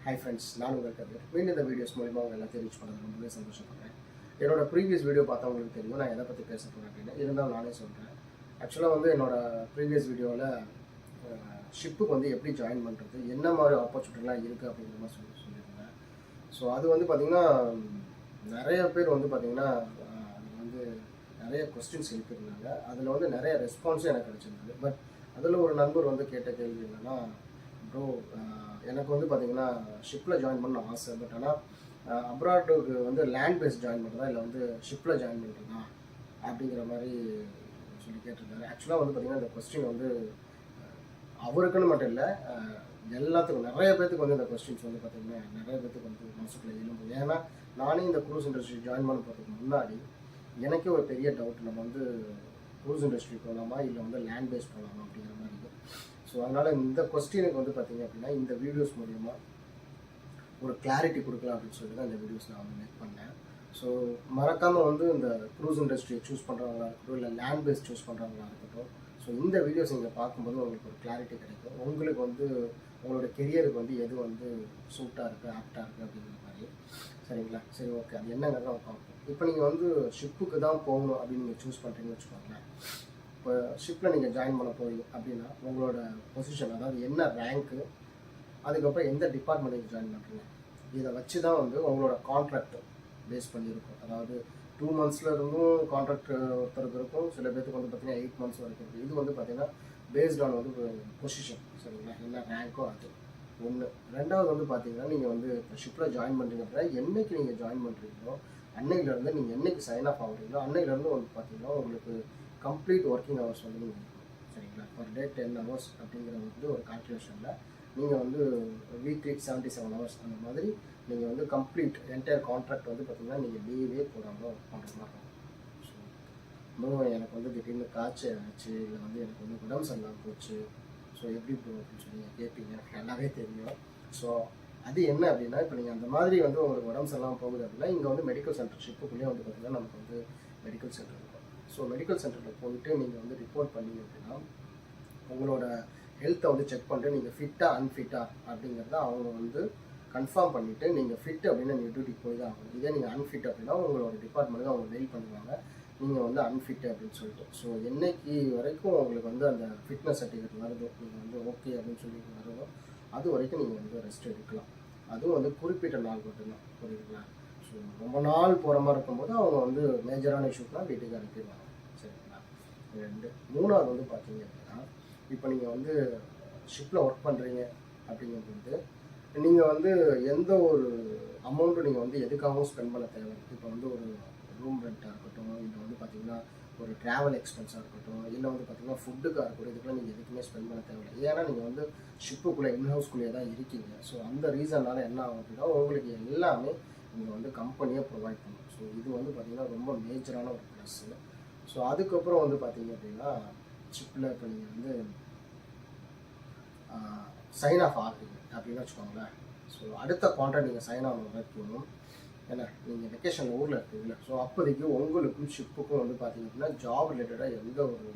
Hi friends, நான் உங்கள் கதிர். மீண்டும் இந்த வீடியோஸ் மூலிமா அவங்க எல்லாத்தையும் ரீச் பண்ணது ரொம்பவே சந்தோஷப்படுறேன். என்னோட ப்ரீவியஸ் வீடியோ பார்த்தவங்களுக்கு தெரியும் நான் எதை பற்றி பேச போகிறேன் அப்படின்னு. இருந்தாலும் நானே சொல்கிறேன். ஆக்சுவலாக வந்து என்னோட ப்ரீவியஸ் வீடியோவில் ஷிப்புக்கு வந்து எப்படி ஜாயின் பண்ணுறது, என்ன மாதிரி ஆப்பர்ச்சுனிட்டிலாம் இருக்குது அப்படிங்கிற மாதிரி சொல்லியிருந்தேன். ஸோ அது வந்து பார்த்திங்கன்னா நிறைய பேர் வந்து பார்த்திங்கன்னா அது வந்து நிறைய கொஸ்டின்ஸ் எழுப்பியிருந்தாங்க. அதில் வந்து நிறைய ரெஸ்பான்ஸும் எனக்கு கிடச்சிருந்தது. பட் அதில் ஒரு நண்பர் வந்து கேட்ட கேள்வி என்னென்னா, ப்ரோ எனக்கு வந்து பார்த்திங்கன்னா ஷிப்பில் ஜாயின் பண்ண ஆசை. பட் ஆனால் அப்ராடுக்கு வந்து லேண்ட் பேஸ் ஜாயின் பண்ணுறதா இல்லை வந்து ஷிப்பில் ஜாயின் பண்ணுறதா அப்படிங்கிற மாதிரி சொல்லி கேட்டிருக்காரு. ஆக்சுவலாக வந்து பார்த்திங்கன்னா இந்த கொஸ்டின் வந்து அவருக்குன்னு மட்டும் இல்லை, எல்லாத்துக்கும் நிறைய பேர்த்துக்கு வந்து இந்த கொஸ்டின்ஸ் வந்து பார்த்திங்கன்னா நிறைய பேர்த்துக்கு வந்து மனசுக்குள்ளே எழும்பும். ஏன்னா நானே இந்த க்ரூஸ் இண்டஸ்ட்ரி ஜாயின் பண்ண போகிறதுக்கு முன்னாடி எனக்கே ஒரு பெரிய டவுட், நம்ம வந்து க்ரூஸ் இண்டஸ்ட்ரி போகலாமா இல்லை வந்து லேண்ட் பேஸ் போகலாமா அப்படிங்கிற மாதிரி. ஸோ அதனால் இந்த கொஸ்டினுக்கு வந்து பார்த்திங்க அப்படின்னா இந்த வீடியோஸ் மூலிமா ஒரு கிளாரிட்டி கொடுக்கலாம் அப்படின்னு சொல்லி தான் இந்த வீடியோஸ் நான் வந்து மேக் பண்ணேன். ஸோ மறக்காமல் வந்து இந்த க்ரூஸ் இண்டஸ்ட்ரியை சூஸ் பண்ணுறவங்களா இருக்கட்டும் இல்லை லேண்ட் பேஸ் சூஸ் பண்ணுறவங்களா இருக்கட்டும், ஸோ இந்த வீடியோஸ் நீங்கள் பார்க்கும்போது உங்களுக்கு ஒரு கிளாரிட்டி கிடைக்கும். உங்களுக்கு வந்து உங்களோட கெரியருக்கு வந்து எது வந்து சூட்டாக இருக்குது, ஆப்டாக இருக்குது அப்படிங்கிற மாதிரி. சரிங்களா? சரி, ஓகே. அது என்னங்கிறத நம்ம பார்ப்போம். இப்போ நீங்கள் வந்து ஷிப்புக்கு தான் போகணும் அப்படின்னு நீங்கள் சூஸ் பண்ணுறீங்கன்னு வச்சுக்கோங்களேன். இப்போ ஷிப்பில் நீங்கள் ஜாயின் பண்ண போகிறீங்க அப்படின்னா உங்களோட பொசிஷன், அதாவது என்ன ரேங்க்கு, அதுக்கப்புறம் எந்த டிபார்ட்மெண்ட் நீங்கள் ஜாயின் பண்ணுறீங்க, இதை வச்சு தான் வந்து உங்களோட கான்ட்ராக்ட் பேஸ் பண்ணியிருக்கும். அதாவது 2 monthsல இருந்தும் கான்ட்ராக்ட் ஒருத்தருக்கு இருக்கும், சில பேருக்கு வந்து பார்த்திங்கன்னா 8 months வரைக்கும் இருக்குது. இது வந்து பார்த்திங்கன்னா பேஸ்ட் ஆன் வந்து பொசிஷன். சரிங்களா? என்ன ரேங்க்கோ அது ஒன்று. ரெண்டாவது வந்து பார்த்திங்கன்னா நீங்கள் வந்து இப்போ ஷிப்பில் ஜாயின் பண்ணுறீங்க அப்படின்னா என்றைக்கு நீங்கள் ஜாயின் பண்ணுறீங்களோ அன்னையிலேருந்து நீங்கள் என்றைக்கு சைன் ஆஃப் ஆகுறீங்களோ அன்னையிலேருந்து வந்து பார்த்திங்கன்னா உங்களுக்கு கம்ப்ளீட் ஒர்க்கிங் ஹவர்ஸ் வந்து நீங்கள் இருக்கணும். சரிங்களா? பர் டே 10 hours அப்படிங்கிற வந்து ஒரு கால்குலேஷனில் நீங்கள் வந்து வீக்லி 77 hours அந்த மாதிரி நீங்கள் வந்து கம்ப்ளீட் என்டையர் கான்ட்ராக்ட் வந்து பார்த்திங்கன்னா நீங்கள் லீவே போடாமல் ஒர்க் பண்ணுற மாதிரி இருக்கும். ஸோ இன்னும் எனக்கு வந்து திடீர்னு காய்ச்சல் ஆச்சு, இல்லை வந்து எனக்கு வந்து உடம்பு சரியில்லாமல் போச்சு, ஸோ எப்படி ப்ரோ அப்படின்னு சொல்லி கேட்பீங்க, எனக்கு நல்லாவே தெரியும். ஸோ அது என்ன அப்படின்னா, இப்போ நீங்கள் அந்த மாதிரி வந்து உங்களுக்கு உடம்பு சரியில்லாமல் போகுது அப்படின்னா இங்கே வந்து மெடிக்கல் சென்டர் ஷிப்புக்குள்ளேயே வந்து பார்த்திங்கன்னா நமக்கு வந்து மெடிக்கல் சென்டர் இருக்கும். ஸோ மெடிக்கல் சென்டரில் போயிட்டு நீங்கள் வந்து ரிப்போர்ட் பண்ணீங்க அப்படின்னா உங்களோட ஹெல்த்தை வந்து செக் பண்ணிட்டு நீங்கள் ஃபிட்டாக அன்ஃபிட்டா அப்படிங்கிறத அவங்க வந்து கன்ஃபார்ம் பண்ணிவிட்டு நீங்கள் ஃபிட் அப்படின்னா நீங்கள் டியூட்டிக்கு போய் தான் ஆகணும். இதே நீங்கள் அன்ஃபிட் அப்படின்னா உங்களோட டிபார்ட்மெண்ட் அவங்க மெயில் பண்ணுவாங்க நீங்கள் வந்து அன்ஃபிட் அப்படின்னு சொல்லிட்டு. ஸோ என்னைக்கு வரைக்கும் உங்களுக்கு வந்து அந்த ஃபிட்னஸ் சர்டிஃபிகேட் வருதோ, நீங்கள் வந்து ஓகே அப்படின்னு சொல்லி வருதோ அது வரைக்கும் நீங்கள் வந்து ரெஸ்ட் எடுக்கலாம். அதுவும் வந்து குறிப்பிட்ட நாள் மட்டும்தான். புரியுதுங்களா? ஸோ ரொம்ப நாள் போகிற மாதிரி இருக்கும்போது அவங்க வந்து மேஜரான இஷ்யூக்கெலாம் வீட்டுக்கு அனுப்பிடுவாங்க. சரிங்களா? 2. 3வது வந்து பார்த்தீங்க அப்படின்னா, இப்போ நீங்கள் வந்து ஷிப்பில் ஒர்க் பண்ணுறீங்க அப்படிங்கும்போது நீங்கள் வந்து எந்த ஒரு அமௌண்ட்டும் நீங்கள் வந்து எதுக்காகவும் ஸ்பெண்ட் பண்ண தேவை. இப்போ வந்து ஒரு ரூம் ரெண்ட்டாக இருக்கட்டும், இல்லை வந்து பார்த்திங்கன்னா ஒரு ட்ராவல் எக்ஸ்பென்ஸாக இருக்கட்டும், இல்லை வந்து பார்த்திங்கன்னா ஃபுட்டுக்காக இருக்கட்டும், இதுக்கெல்லாம் நீங்கள் எதுக்குமே ஸ்பெண்ட் பண்ண தேவையில்லை. ஏன்னா நீங்கள் வந்து ஷிப்புக்குள்ளே இன்ஹவுஸ்குள்ளேயே தான் இருக்கீங்க. ஸோ அந்த ரீசனால் என்ன ஆகும் அப்படின்னா உங்களுக்கு எல்லாமே நீங்கள் வந்து கம்பெனியாக ப்ரொவைட் பண்ணும். ஸோ இது வந்து பார்த்திங்கன்னா ரொம்ப மேஜரான ஒரு ப்ளஸ்ஸு. ஸோ அதுக்கப்புறம் வந்து பார்த்திங்க அப்படின்னா ஷிப்பில் இப்போ நீங்கள் வந்து சைன் ஆஃப் ஆகுறீங்க அப்படின்னு வச்சுக்கோங்களேன். ஸோ அடுத்த கான்ட்ராக்ட் நீங்கள் சைன் ஆன வரைக்கும் ஏன்னா நீங்கள் வெக்கேஷனில் ஊரில் இருக்கீங்களா, ஸோ அப்போதைக்கு உங்களுக்கும் ஷிப்புக்கும் வந்து பார்த்திங்க அப்படின்னா ஜாப் ரிலேட்டடாக எந்த ஒரு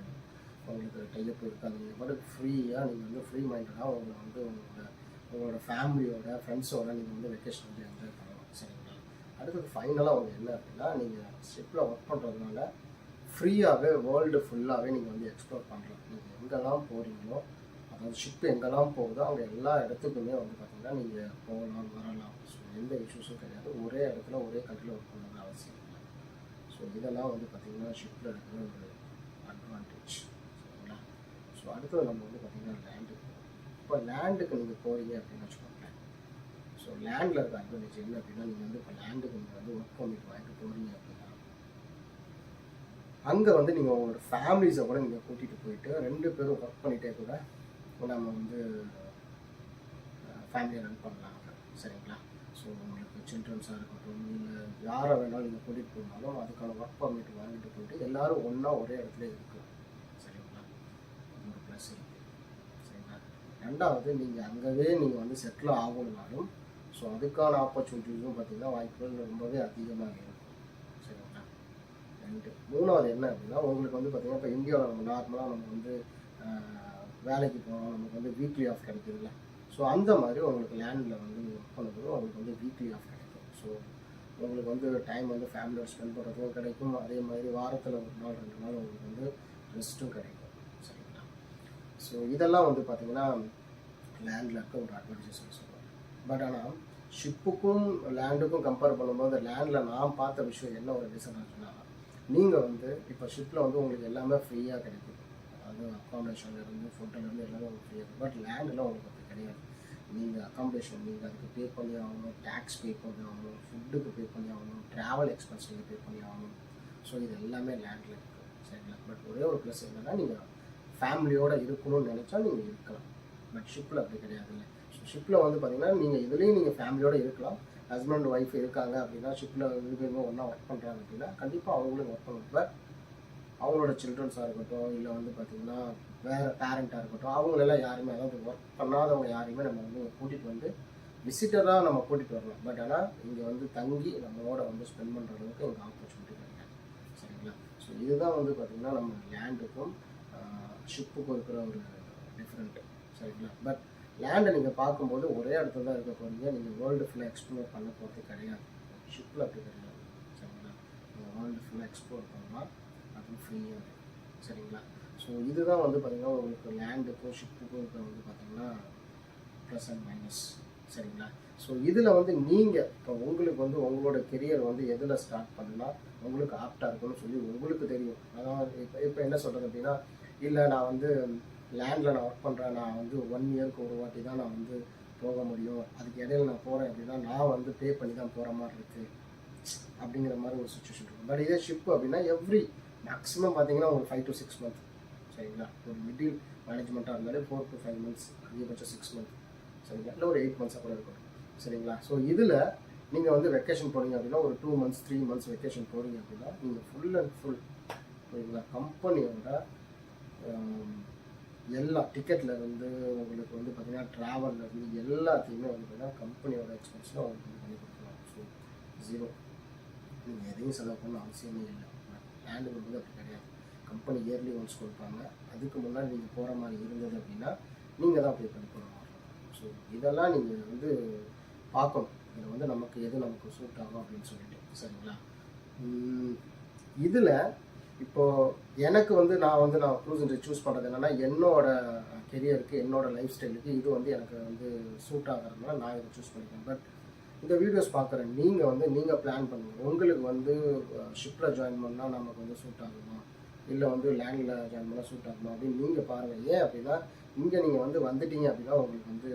உங்களுக்கு டைப் இருக்காது. நீங்கள் பாட்டுக்கு ஃப்ரீயாக நீங்கள் வந்து ஃப்ரீ மைண்டடாக உங்களை வந்து உங்களோட ஃபேமிலியோட ஃப்ரெண்ட்ஸோட நீங்கள் வந்து வெக்கேஷன் வந்து என்ஜாய் பண்ணலாம். சரிங்களா? அடுத்தது ஃபைனலாக அவங்க என்ன அப்படின்னா, நீங்கள் ஷிப்பில் ஒர்க் பண்ணுறதுனால ஃப்ரீயாகவே வேர்ல்டு ஃபுல்லாகவே நீங்கள் வந்து எக்ஸ்ப்ளோர் பண்ணலாம். நீங்கள் எங்கெல்லாம் போகிறீங்களோ, அதாவது ஷிப்பு எங்கெல்லாம் போகுதோ அவங்க எல்லா இடத்துக்குமே வந்து பார்த்திங்கன்னா நீங்கள் போகலாம் வரலாம். ஸோ எந்த இஷ்யூஸும் கிடையாது. ஒரே இடத்துல ஒரே கண்ட்ரியில் ஒர்க் பண்ணுறது அவசியம் இல்லை. ஸோ இதெல்லாம் வந்து பார்த்திங்கன்னா ஷிப்பில் இருக்கிற ஒரு அட்வான்டேஜ். சரிங்களா? ஸோ அடுத்தது நம்ம வந்து பார்த்திங்கன்னா லேண்டுக்கு. இப்போ லேண்டுக்கு நீங்கள் போகிறீங்க அப்படின்னு வச்சுக்கோங்களேன். ஸோ லேண்டில் இருக்க அட்வான்டேஜ் என்ன அப்படின்னா, நீங்கள் வந்து இப்போ லேண்டுக்கு நீங்கள் வந்து ஒர்க் பண்ணிட்டு வாங்கிட்டு போகிறீங்க அப்படின்னா அங்கே வந்து நீங்கள் உங்களோட ஃபேமிலிஸை கூட நீங்கள் கூட்டிகிட்டு போயிட்டு 2 பேரும் ஒர்க் பண்ணிகிட்டே கூட நம்ம வந்து ஃபேமிலியை ரன் பண்ணலாம். சரிங்களா? ஸோ உங்களுக்கு சில்ட்ரன்ஸாக இருக்கட்டும், இல்லை யாரை வேணாலும் நீங்கள் கூட்டிகிட்டு போனாலும் அதுக்கான ஒர்க் பர்மிட் வாங்கிட்டு போயிட்டு எல்லோரும் ஒன்றா ஒரே இடத்துல இருக்கலாம். சரிங்களா? அது ஒரு ப்ளஸ் இருக்குது. சரிங்களா? ரெண்டாவது நீங்கள் அங்கேவே நீங்கள் வந்து செட்டில் ஆகணும்னாலும் ஸோ அதுக்கான ஆப்பர்ச்சுனிட்டிஸும் பார்த்திங்கன்னா வாய்ப்புகள் ரொம்பவே அதிகமாக இருக்கும். சரிங்களா? 2. 3வது என்ன அப்படின்னா, உங்களுக்கு வந்து பார்த்திங்கன்னா இப்போ இந்தியாவில் நம்ம நார்மலாக நம்ம வந்து வேலைக்கு போகிறோம், நமக்கு வந்து வீக்லி ஆஃப் கிடைக்குதுல்ல. ஸோ அந்த மாதிரி உங்களுக்கு லேண்டில் வந்து ஒர்க் பண்ணும்போது உங்களுக்கு வந்து வீக்லி ஆஃப் கிடைக்கும். ஸோ உங்களுக்கு வந்து டைம் வந்து ஃபேமிலியோட ஸ்பெண்ட் பண்ணுறதுக்கும் கிடைக்கும். அதே மாதிரி வாரத்தில் 1 நாள் 2 நாள் உங்களுக்கு வந்து ரெஸ்ட்டும் கிடைக்கும். சரிங்களா? ஸோ இதெல்லாம் வந்து பார்த்திங்கன்னா லேண்டில் இருக்க ஒரு அட்வான்டேஜஸ் சொல்லுவாங்க. பட் ஆனால் ஷிப்புக்கும் லேண்டுக்கும் கம்பேர் பண்ணும்போது லேண்டில் நான் பார்த்த விஷயம் என்ன ஒரு டிஸ்அட்வான்டேஜ்னா, நீங்கள் வந்து இப்போ ஷிப்பில் வந்து உங்களுக்கு எல்லாமே ஃப்ரீயாக கிடைக்கும். அது அக்காமடேஷன்லேருந்து ஃபுட்டிலேருந்து எல்லாமே உங்களுக்கு ஃப்ரீயாக இருக்கும். பட் லேண்டில் உங்களுக்கு அப்படி கிடையாது. நீங்கள் அக்காமடேஷன் நீங்கள் அதுக்கு பே பண்ணி ஆகணும், டேக்ஸ் பே பண்ணி ஆகணும், ஃபுட்டுக்கு பே பண்ணி ஆகணும், ட்ராவல் எக்ஸ்பென்ஸ் நீங்கள் பே பண்ணி ஆகணும். ஸோ இது எல்லாமே லேண்டில் இருக்குது. சரிங்களா? பட் ஒரே ஒரு ப்ளஸ் என்னென்னா நீங்கள் ஃபேமிலியோடு இருக்கணும்னு நினச்சா நீங்கள் இருக்கலாம். பட் ஷிப்பில் அப்படி கிடையாது. இல்லை, ஸோ ஷிப்பில் வந்து பார்த்திங்கன்னா நீங்கள் இதுலேயும் நீங்கள் ஃபேமிலியோடு இருக்கலாம். ஹஸ்பண்ட் ஒய்ஃப் இருக்காங்க அப்படின்னா, ஷிப்பில் 2 பேருமே ஒன்றா ஒர்க் பண்ணுறாங்க அப்படின்னா கண்டிப்பாக அவங்களும் ஒர்க் பண்ணுவாங்க. பட் அவங்களோட சில்ட்ரன்ஸாக இருக்கட்டும், இல்லை வந்து பார்த்திங்கன்னா வேறு பேரண்ட்டாக இருக்கட்டும், அவங்களெல்லாம் யாருமே, அதாவது ஒர்க் பண்ணாதவங்க யாரையுமே நம்ம வந்து கூட்டிகிட்டு வந்து விசிட்டராக நம்ம கூட்டிகிட்டு வரலாம். பட் ஆனால் இங்கே வந்து தங்கி நம்மளோட வந்து ஸ்பெண்ட் பண்ணுற அளவுக்கு இங்கே ஆப்பர்ச்சுனிட்டி கிடையாது. சரிங்களா? ஸோ இதுதான் வந்து பார்த்திங்கன்னா நம்ம லேண்டுக்கும் ஷிப்புக்கும் இருக்கிற ஒரு டிஃப்ரெண்ட்டு. சரிங்களா? பட் லேண்டை நீங்கள் பார்க்கும்போது ஒரே இடத்துல தான் இருக்க போகிறீங்க. நீங்கள் வேர்ல்டு ஃபுல்லாக எக்ஸ்ப்ளோர் பண்ண போகிறது கிடையாது. ஷிப்பில் அப்படி கிடையாது. சரிங்களா? நீங்கள் வேர்ல்டு ஃபுல்லாக எக்ஸ்ப்ளோர் பண்ணலாம், அதுவும் ஃப்ரீயாக இருக்குது. சரிங்களா? ஸோ இதுதான் வந்து பார்த்திங்கன்னா உங்களுக்கு லேண்டுக்கும் ஷிப்புக்கும் இருக்கிற வந்து பார்த்திங்கன்னா ப்ளஸ் அண்ட் மைனஸ். சரிங்களா? ஸோ இதில் வந்து நீங்கள் இப்போ உங்களுக்கு வந்து உங்களோட கெரியர் வந்து எதில் ஸ்டார்ட் பண்ணால் உங்களுக்கு ஆப்டாக இருக்குன்னு சொல்லி உங்களுக்கு தெரியும். அதாவது இப்போ என்ன சொல்கிறது அப்படின்னா, இல்லை நான் வந்து லேண்டில் நான் ஒர்க் பண்ணுறேன், நான் வந்து 1 இயருக்கு ஒரு வாட்டி தான் நான் வந்து போக முடியும், அதுக்கு இடையில நான் போகிறேன் அப்படின்னா நான் வந்து பே பண்ணி தான் போகிற மாதிரி இருக்குது அப்படிங்கிற மாதிரி ஒரு சுச்சுவேஷன் இருக்கும். பட் இதே ஷிப்பு அப்படின்னா எவ்ரி மேக்ஸிமம் பார்த்தீங்கன்னா ஒரு 5 to 6 months. சரிங்களா? ஒரு மிடில் மேனேஜ்மெண்ட்டாக இருந்தாலே 4 to 5 months, அதிகபட்சம் 6 months. சரிங்களா? இல்லை ஒரு 8 months கூட இருக்கும். சரிங்களா? ஸோ இதில் நீங்கள் வந்து வெக்கேஷன் போனீங்க அப்படின்னா ஒரு 2 months 3 months வெக்கேஷன் போகிறீங்க அப்படின்னா நீங்கள் ஃபுல் அண்ட் ஃபுல் சரிங்களா கம்பெனியோட எல்லா டிக்கெட்லேருந்து உங்களுக்கு வந்து பார்த்திங்கன்னா ட்ராவல்லேருந்து எல்லாத்தையுமே வந்து பார்த்திங்கன்னா கம்பெனியோட எக்ஸ்பென்ஸில் உங்களுக்கு வந்து பண்ணி கொடுக்கலாம். ஸோ 0, நீங்கள் எதையும் செலவு பண்ண அவசியமே இல்லை. லேண்டுக்கு வந்து அப்படி கிடையாது. கம்பெனி இயர்லி ஒன்ஸ் கொடுப்பாங்க. அதுக்கு முன்னாடி நீங்கள் போகிற மாதிரி இருந்தது அப்படின்னா நீங்கள் தான் பே பண்ணி போகிற மாதிரி இருக்கும். ஸோ இதெல்லாம் நீங்கள் வந்து பார்க்கணும். இதில் வந்து நமக்கு எது நமக்கு சூட் ஆகும் அப்படின்னு சொல்லிட்டு. சரிங்களா? இதில் இப்போது எனக்கு வந்து நான் க்ரூஸ் இண்டஸ்ட்ரி சூஸ் பண்ணுறது என்னென்னா, என்னோட கெரியருக்கு என்னோடய லைஃப் ஸ்டைலுக்கு இது வந்து எனக்கு வந்து சூட் ஆகிறதுனால நான் இதை சூஸ் பண்ணிக்கிறேன். பட் இந்த வீடியோஸ் பார்க்குற நீங்கள் பிளான் பண்ணுங்கள். உங்களுக்கு வந்து ஷிப்பில் ஜாயின் பண்ணால் நமக்கு வந்து சூட் ஆகுமா, இல்லை வந்து லேண்டில் ஜாயின் பண்ணால் சூட் ஆகுமா அப்படின்னு நீங்கள் பாருங்கள். ஏன் அப்படின்னா இங்கே நீங்கள் வந்து வந்துட்டீங்க அப்படின்னா உங்களுக்கு வந்து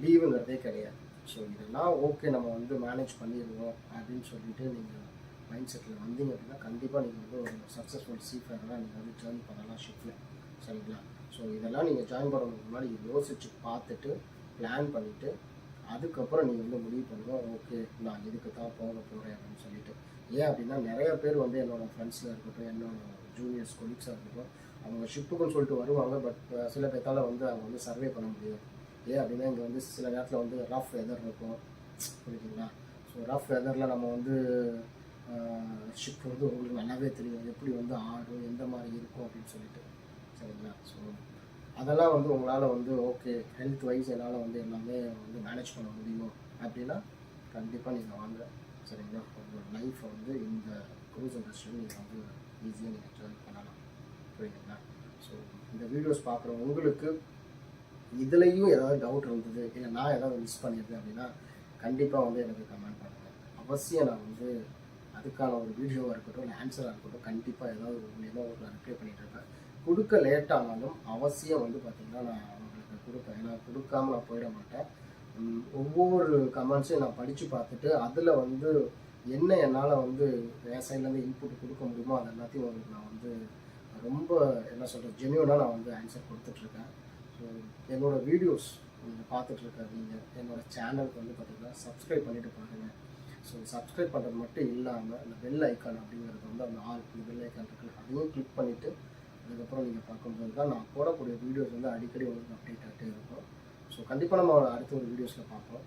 லீவுங்கிறதே கிடையாது. ஸோ இதெல்லாம் ஓகே நம்ம வந்து மேனேஜ் பண்ணிடுவோம் அப்படின்னு சொல்லிட்டு நீங்கள் மைண்ட் செட்டில் வந்தீங்க அப்படின்னா கண்டிப்பாக நீங்கள் வந்து ஒரு சக்ஸஸ்ஃபுல் சீஃபேராக நீங்கள் வந்து ஜாயின் பண்ணலாம் ஷிப்பில். சரிங்களா? ஸோ இதெல்லாம் நீங்கள் ஜாயின் பண்ணுறதுக்கு முன்னாடி யோசிச்சு பார்த்துட்டு பிளான் பண்ணிவிட்டு அதுக்கப்புறம் நீங்கள் வந்து முடிவு பண்ணுவோம், ஓகே நான் இதுக்கு தான் போக போகிறேன் அப்படின்னு சொல்லிட்டு. ஏன் அப்படின்னா நிறைய பேர் வந்து என்னோடய ஃப்ரெண்ட்ஸில் இருக்கட்டும், என்னோடய ஜூனியர்ஸ் கொலீக்ஸாக இருக்கட்டும், அவங்க ஷிப்புக்குன்னு சொல்லிட்டு வருவாங்க. பட் சில பேர்த்தால் வந்து அவங்க வந்து சர்வே பண்ண முடியாது. ஏன் அப்படின்னா இங்கே வந்து சில நேரத்தில் வந்து ரஃப் வெதர் இருக்கும். புரியுதுங்களா? ஸோ ரஃப் வெதரில் நம்ம வந்து ஷிப் வந்து உங்களுக்கு நல்லாவே தெரியும் எப்படி வந்து ஆடும், எந்த மாதிரி இருக்கும் அப்படின்னு சொல்லிட்டு. சரிங்களா? ஸோ அதெல்லாம் வந்து உங்களால் வந்து ஓகே ஹெல்த் வைஸ் என்னால் வந்து எல்லாமே வந்து மேனேஜ் பண்ண முடியும் அப்படின்னா கண்டிப்பாக நீங்கள் வாங்க. சரிங்களா? உங்களோட லைஃப்பை வந்து இந்த க்ரூஸ் இண்டஸ்ட்ரியில் நீங்கள் வந்து ஈஸியாக நீங்கள் ஜாயின் பண்ணலாம். புரியுதுங்களா? ஸோ இந்த வீடியோஸ் பார்க்குற உங்களுக்கு இதுலேயும் ஏதாவது டவுட் இருந்தது, இல்லை நான் ஏதாவது மிஸ் பண்ணியிருந்தேன் அப்படின்னா கண்டிப்பாக வந்து எனக்கு கமெண்ட் பண்ணுங்கள். அவசியம் நான் வந்து அதுக்கான ஒரு வீடியோவாக இருக்கட்டும், இல்லை ஆன்சராக இருக்கட்டும், கண்டிப்பாக ஏதாவது ஒரு மூலியமாக உங்களுக்கு நான் ரிப்ளை பண்ணிகிட்ருக்கேன். கொடுக்க லேட்டானாலும் அவசியம் வந்து பார்த்திங்கன்னா நான் உங்களுக்கு கொடுப்பேன். ஏன்னா கொடுக்காம நான் போயிட மாட்டேன். ஒவ்வொரு கமெண்ட்ஸையும் நான் படித்து பார்த்துட்டு அதில் வந்து என்ன என்னால் வந்து என் சைட்லேருந்து இன்புட் கொடுக்க முடியுமோ அது எல்லாத்தையும் உங்களுக்கு நான் வந்து ரொம்ப என்ன சொல்கிறது ஜென்யூனாக நான் வந்து ஆன்சர் கொடுத்துட்ருக்கேன். ஸோ என்னோடய வீடியோஸ் நீங்கள் பார்த்துட்ருக்காதீங்க. என்னோடய சேனலுக்கு வந்து பார்த்திங்கன்னா சப்ஸ்கிரைப் பண்ணிவிட்டு பாருங்கள். ஸோ சப்ஸ்கிரைப் பண்ணுறது மட்டும் இல்லாமல் அந்த பெல் ஐக்கான் அப்படிங்கிறது வந்து அந்த இந்த பெல் ஐக்கான் இருக்குது, அதையும் கிளிக் பண்ணிவிட்டு அதுக்கப்புறம் நீங்கள் பார்க்கும்போது தான் நான் போடக்கூடிய வீடியோஸ் வந்து அடிக்கடி உங்களுக்கு அப்டேட் ஆகிட்டே இருக்கும். ஸோ கண்டிப்பாக நம்ம அடுத்த ஒரு வீடியோஸில் பார்ப்போம்.